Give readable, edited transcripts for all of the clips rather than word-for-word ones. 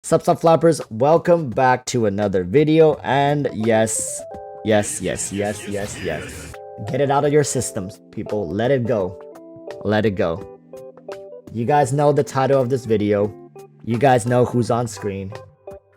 Sup flappers, welcome back to another video, and yes, get it out of your systems, people. Let it go. Let it go. You guys know the title of this video. You guys know who's on screen.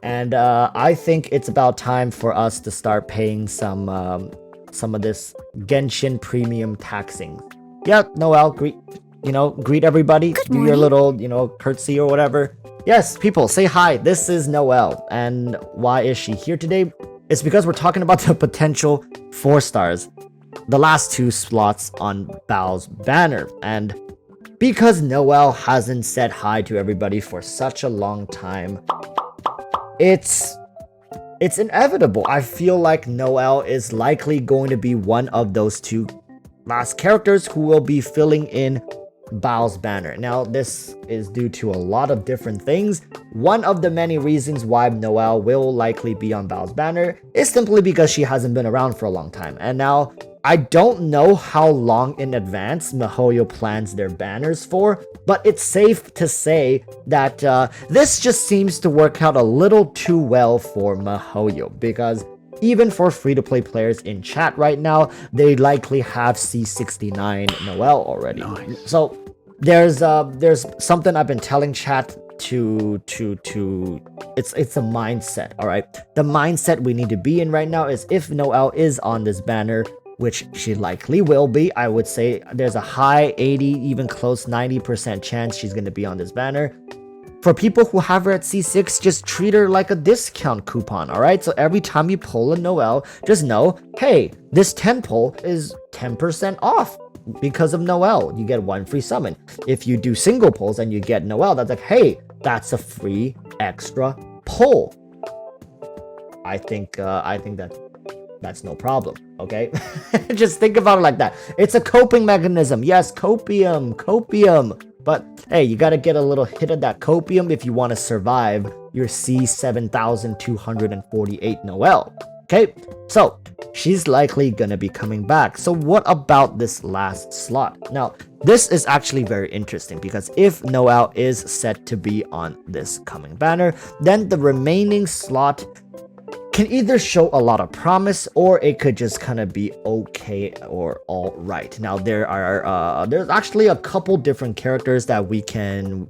And I think it's about time for us to start paying some of this Genshin premium taxing. Yeah, Noelle, greet everybody. Do your little, curtsy or whatever. Yes, people, say hi. This is Noelle. And why is she here today? It's because we're talking about the potential 4 stars. The last 2 slots on Baal'S banner. And because Noelle hasn't said hi to everybody for such a long time, it's inevitable. I feel like Noelle is likely going to be one of those 2 last characters who will be filling in Baal'S banner. Now, this is due to a lot of different things. One of the many reasons why Noelle will likely be on Baal'S banner is simply because she hasn't been around for a long time. And now, I don't know how long in advance miHoYo plans their banners for, but it's safe to say that this just seems to work out a little too well for miHoYo, because even for free-to-play players in chat right now, they likely have C69 Noelle already. Nice. So there's something I've been telling chat to it's a mindset. All right, the mindset we need to be in right now is, if Noelle is on this banner, which she likely will be, I would say there's a high 80, even close 90% chance she's going to be on this banner. For people who have her at C6, just treat her like a discount coupon, alright? So every time you pull a Noelle, just know, hey, this 10 pull is 10% off because of Noelle. You get 1 free summon. If you do single pulls and you get Noelle, that's like, hey, that's a free extra pull. I think that's no problem, okay? Just think about it like that. It's a coping mechanism. Yes, copium. But hey, you gotta get a little hit of that copium if you want to survive your C7248 Noelle. Okay, so she's likely gonna be coming back. So what about this last slot? Now, this is actually very interesting, because if Noelle is set to be on this coming banner, then the remaining slot can either show a lot of promise, or it could just kind of be okay or all right. Now, there's actually a couple different characters that we can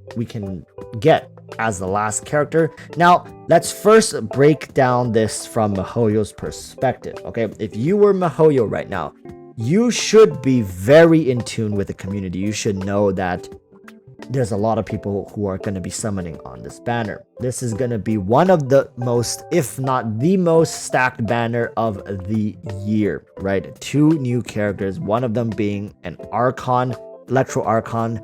get as the last character. Now, let's first break down this from miHoYo's perspective. Okay, if you were miHoYo right now, you should be very in tune with the community. You should know that there's a lot of people who are going to be summoning on this banner. This is going to be one of the most, if not the most stacked banner of the year, right? 2 new characters, one of them being an Archon, Electro Archon,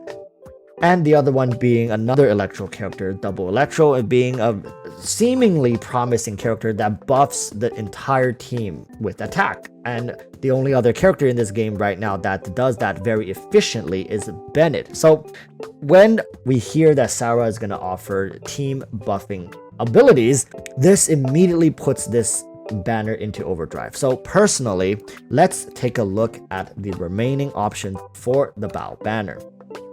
and the other one being another Electro character, Double Electro, and being a seemingly promising character that buffs the entire team with attack. And the only other character in this game right now that does that very efficiently is Bennett. So when we hear that Sarah is going to offer team buffing abilities, this immediately puts this banner into overdrive. So personally, let's take a look at the remaining options for the Baal'S banner.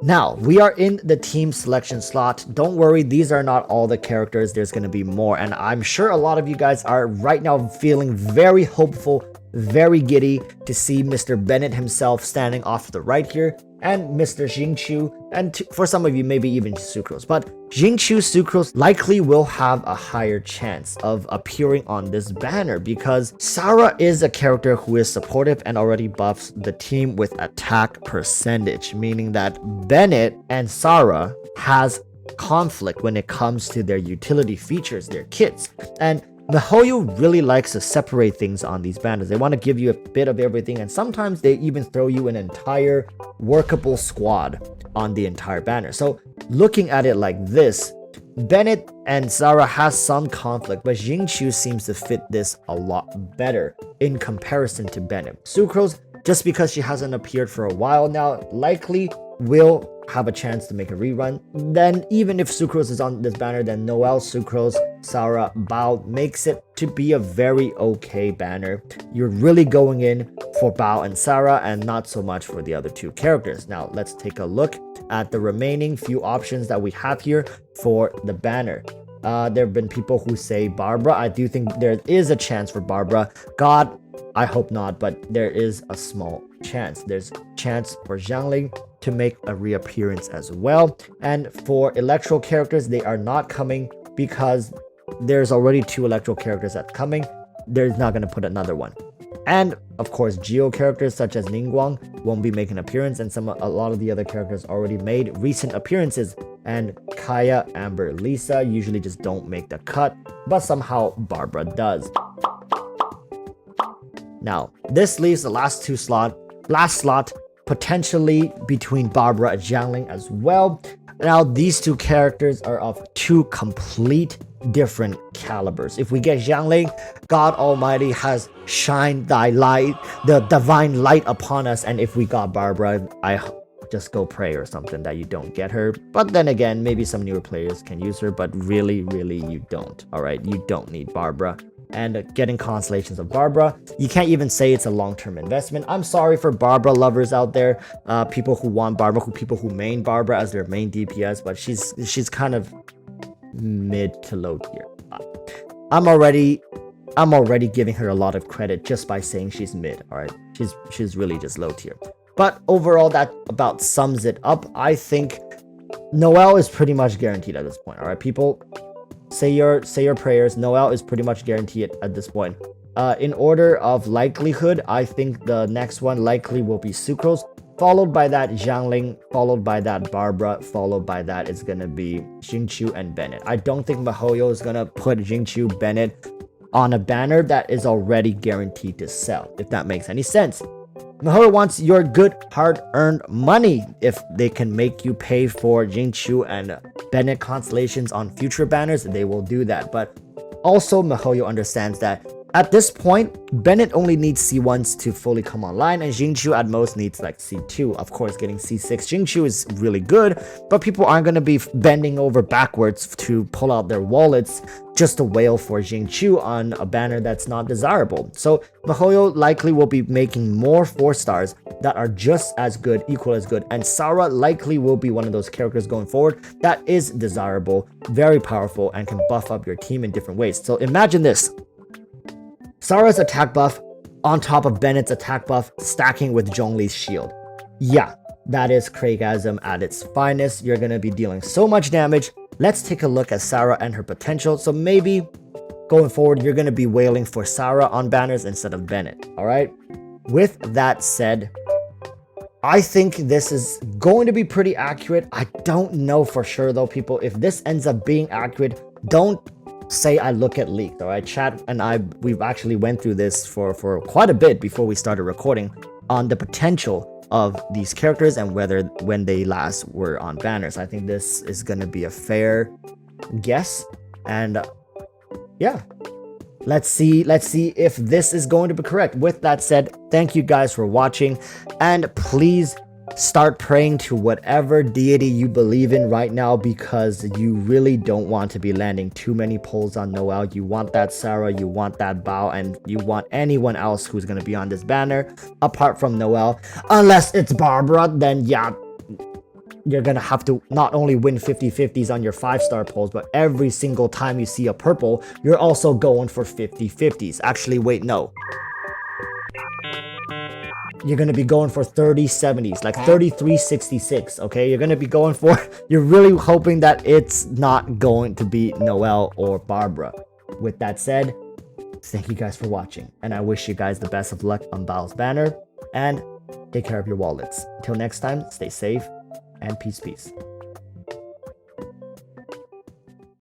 Now, we are in the team selection slot. Don't worry, these are not all the characters. There's going to be more, and I'm sure a lot of you guys are right now feeling very hopeful, very giddy to see Mr. Bennett himself standing off to the right here, and Mr. Xingqiu, and for some of you, maybe even Sucrose. But Xingqiu, Sucrose likely will have a higher chance of appearing on this banner, because Sarah is a character who is supportive and already buffs the team with attack percentage, meaning that Bennett and Sarah has conflict when it comes to their utility features, their kits. And miHoYo really likes to separate things on these banners. They want to give you a bit of everything, and sometimes they even throw you an entire workable squad on the entire banner. So looking at it like this, Bennett and Sarah has some conflict, but Xingqiu seems to fit this a lot better in comparison to Bennett. Sucrose, just because she hasn't appeared for a while now, likely will have a chance to make a rerun. Then even if Sucrose is on this banner, then Noelle, Sucrose, Sarah, Baal'S makes it to be a very okay banner. You're really going in for Baal'S and Sarah, and not so much for the other 2 characters. Now let's take a look at the remaining few options that we have here for the banner. There have been people who say Barbara. I do think there is a chance for Barbara. God, I hope not, but there is a small chance. There's a chance for Xiangling to make a reappearance as well. And for electoral characters, they are not coming because there's already 2 electoral characters that's coming. They're not going to put another one. And of course, Geo characters such as Ningguang won't be making an appearance, and a lot of the other characters already made recent appearances. And Kaya, Amber, Lisa usually just don't make the cut, but somehow Barbara does. Now, this leaves the last slot potentially between Barbara and Xiangling as well. Now, these 2 characters are of 2 complete different calibers. If we get Xiangling, God Almighty has shined thy light, the divine light upon us. And if we got Barbara, I just go pray or something that you don't get her. But then again, maybe some newer players can use her, but really, you don't. All right, you don't need Barbara. And getting constellations of Barbara, you can't even say it's a long-term investment. I'm sorry for Barbara lovers out there, people who want Barbara, people who main Barbara as their main DPS, but she's kind of mid to low tier. I'm already giving her a lot of credit just by saying she's mid. All right, she's really just low tier. But overall, that about sums it up. I think Noelle is pretty much guaranteed at this point. All right, people, say your prayers. Noelle is pretty much guaranteed at this point. In order of likelihood, I think the next one likely will be Sucrose, followed by that Xiangling, followed by that Barbara, followed by that it's gonna be Xingqiu and Bennett. I don't think miHoYo is gonna put Xingqiu, Bennett on a banner that is already guaranteed to sell, if that makes any sense. miHoYo wants your good hard-earned money. If they can make you pay for Xingqiu and Bennett constellations on future banners, they will do that. But also miHoYo understands that at this point, Bennett only needs C1s to fully come online, and Xingqiu at most needs like C2. Of course, getting C6 Xingqiu is really good, but people aren't going to be bending over backwards to pull out their wallets just to wail for Xingqiu on a banner that's not desirable. So miHoYo likely will be making more 4 stars that are just as good, equal as good, and Sarah likely will be one of those characters going forward that is desirable, very powerful, and can buff up your team in different ways. So imagine this. Sarah's attack buff on top of Bennett's attack buff stacking with Zhongli's shield. Yeah, that is Craigasm at its finest. You're going to be dealing so much damage. Let's take a look at Sarah and her potential. So maybe going forward, you're going to be wailing for Sarah on banners instead of Bennett. All right. With that said, I think this is going to be pretty accurate. I don't know for sure though, people. If this ends up being accurate, don't say I look at leaked. All right, chat and we've actually went through this for quite a bit before we started recording on the potential of these characters and when they last were on banners. I think this is going to be a fair guess, and yeah, let's see if this is going to be correct. With that said, thank you guys for watching, and please start praying to whatever deity you believe in right now, because you really don't want to be landing too many pulls on Noelle. You want that Sarah, you want that Bao, and you want anyone else who's going to be on this banner apart from Noelle. Unless it's Barbara, then yeah, you're going to have to not only win 50-50s on your 5-star pulls, but every single time you see a purple, you're also going for 50-50s. Actually, wait, no. You're going to be going for 30-70s, like 33-66, okay? You're going to be going for, you're really hoping that it's not going to be Noelle or Barbara. With that said, thank you guys for watching, and I wish you guys the best of luck on Baal'S banner, and take care of your wallets. Until next time, stay safe, and peace.